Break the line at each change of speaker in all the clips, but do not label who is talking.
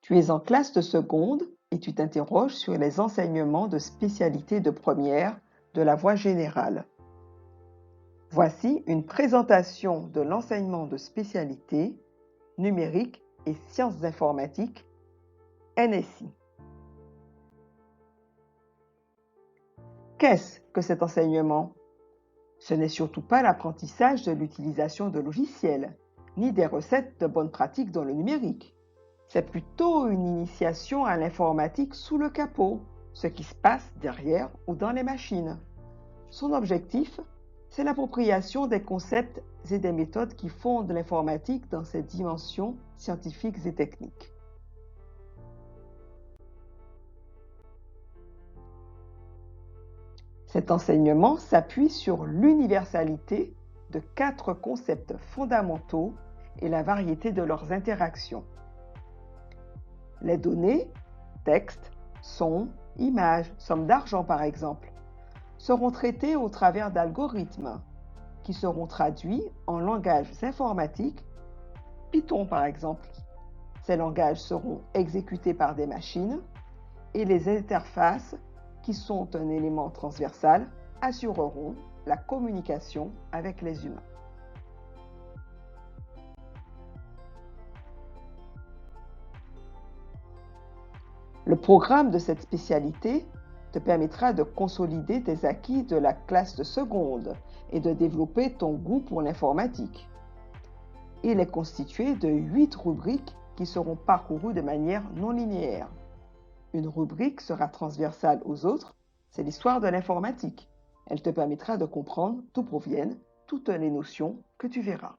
Tu es en classe de seconde et tu t'interroges sur les enseignements de spécialité de première de la voie générale. Voici une présentation de l'enseignement de spécialité numérique et sciences informatiques NSI. Qu'est-ce que cet enseignement? Ce n'est surtout pas l'apprentissage de l'utilisation de logiciels, ni des recettes de bonnes pratiques dans le numérique. C'est plutôt une initiation à l'informatique sous le capot, ce qui se passe derrière ou dans les machines. Son objectif, c'est l'appropriation des concepts et des méthodes qui fondent l'informatique dans ses dimensions scientifiques et techniques. Cet enseignement s'appuie sur l'universalité de 4 concepts fondamentaux et la variété de leurs interactions. Les données, texte, son, images, somme d'argent par exemple, seront traitées au travers d'algorithmes qui seront traduits en langages informatiques, Python par exemple. Ces langages seront exécutés par des machines et les interfaces, qui sont un élément transversal, assureront la communication avec les humains. Le programme de cette spécialité te permettra de consolider tes acquis de la classe de seconde et de développer ton goût pour l'informatique. Il est constitué de 8 rubriques qui seront parcourues de manière non linéaire. Une rubrique sera transversale aux autres, c'est l'histoire de l'informatique. Elle te permettra de comprendre d'où proviennent toutes les notions que tu verras.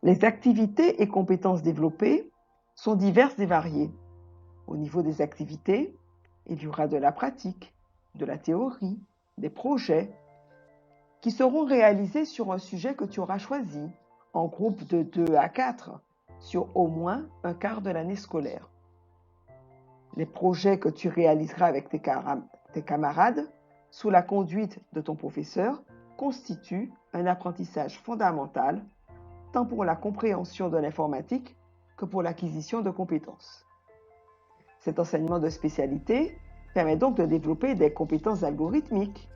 Les activités et compétences développées sont diverses et variées. Au niveau des activités, il y aura de la pratique, de la théorie, des projets qui seront réalisés sur un sujet que tu auras choisi, en groupe de 2 à 4, sur au moins un quart de l'année scolaire. Les projets que tu réaliseras avec tes camarades, sous la conduite de ton professeur, constituent un apprentissage fondamental, tant pour la compréhension de l'informatique que pour l'acquisition de compétences. Cet enseignement de spécialité permet donc de développer des compétences algorithmiques,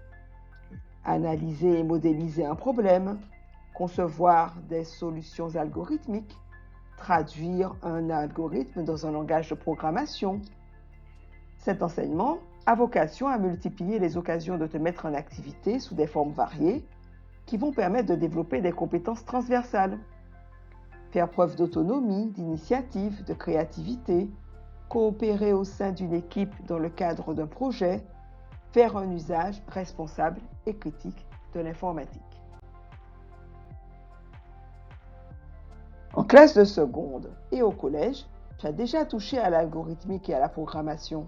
analyser et modéliser un problème, concevoir des solutions algorithmiques, traduire un algorithme dans un langage de programmation. Cet enseignement a vocation à multiplier les occasions de te mettre en activité sous des formes variées qui vont permettre de développer des compétences transversales. Faire preuve d'autonomie, d'initiative, de créativité, coopérer au sein d'une équipe dans le cadre d'un projet, faire un usage responsable et critique de l'informatique. En classe de seconde et au collège, tu as déjà touché à l'algorithmique et à la programmation.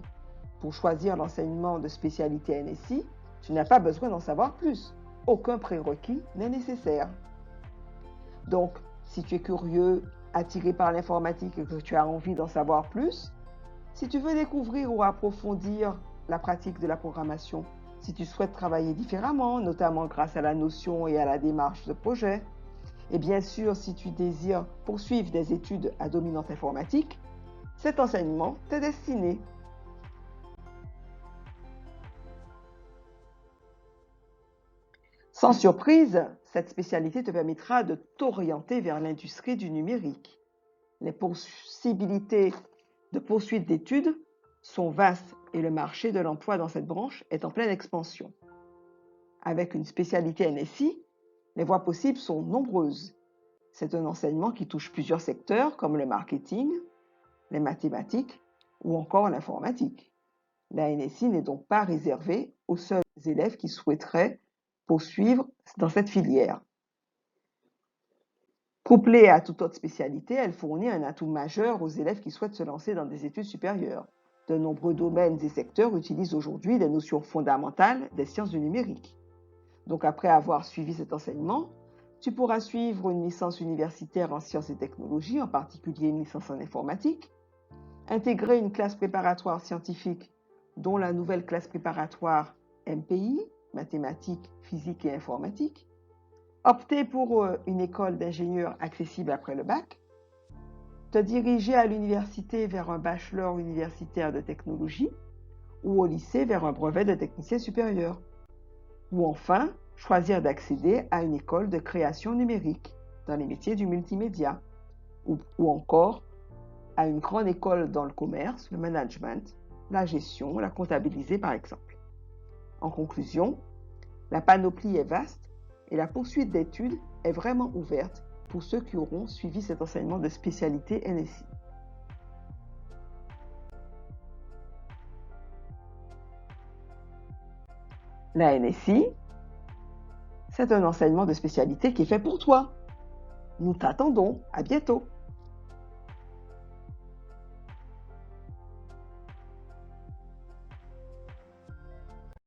Pour choisir l'enseignement de spécialité NSI, tu n'as pas besoin d'en savoir plus. Aucun prérequis n'est nécessaire. Donc, si tu es curieux, attiré par l'informatique et que tu as envie d'en savoir plus, si tu veux découvrir ou approfondir la pratique de la programmation, si tu souhaites travailler différemment, notamment grâce à la notion et à la démarche de projet, et bien sûr, si tu désires poursuivre des études à dominante informatique, cet enseignement t'est destiné. Sans surprise, cette spécialité te permettra de t'orienter vers l'industrie du numérique. Les possibilités de poursuite d'études sont vastes et le marché de l'emploi dans cette branche est en pleine expansion. Avec une spécialité NSI, les voies possibles sont nombreuses. C'est un enseignement qui touche plusieurs secteurs comme le marketing, les mathématiques ou encore l'informatique. La NSI n'est donc pas réservée aux seuls élèves qui souhaiteraient poursuivre dans cette filière. Couplée à toute autre spécialité, elle fournit un atout majeur aux élèves qui souhaitent se lancer dans des études supérieures. De nombreux domaines et secteurs utilisent aujourd'hui des notions fondamentales des sciences du numérique. Donc après avoir suivi cet enseignement, tu pourras suivre une licence universitaire en sciences et technologies, en particulier une licence en informatique, intégrer une classe préparatoire scientifique, dont la nouvelle classe préparatoire MPI, mathématiques, physique et informatique, opter pour une école d'ingénieur accessible après le bac, te diriger à l'université vers un bachelor universitaire de technologie ou au lycée vers un brevet de technicien supérieur. Ou enfin, choisir d'accéder à une école de création numérique dans les métiers du multimédia ou encore à une grande école dans le commerce, le management, la gestion, la comptabilité par exemple. En conclusion, la panoplie est vaste et la poursuite d'études est vraiment ouverte pour ceux qui auront suivi cet enseignement de spécialité NSI. La NSI, c'est un enseignement de spécialité qui est fait pour toi. Nous t'attendons. À bientôt.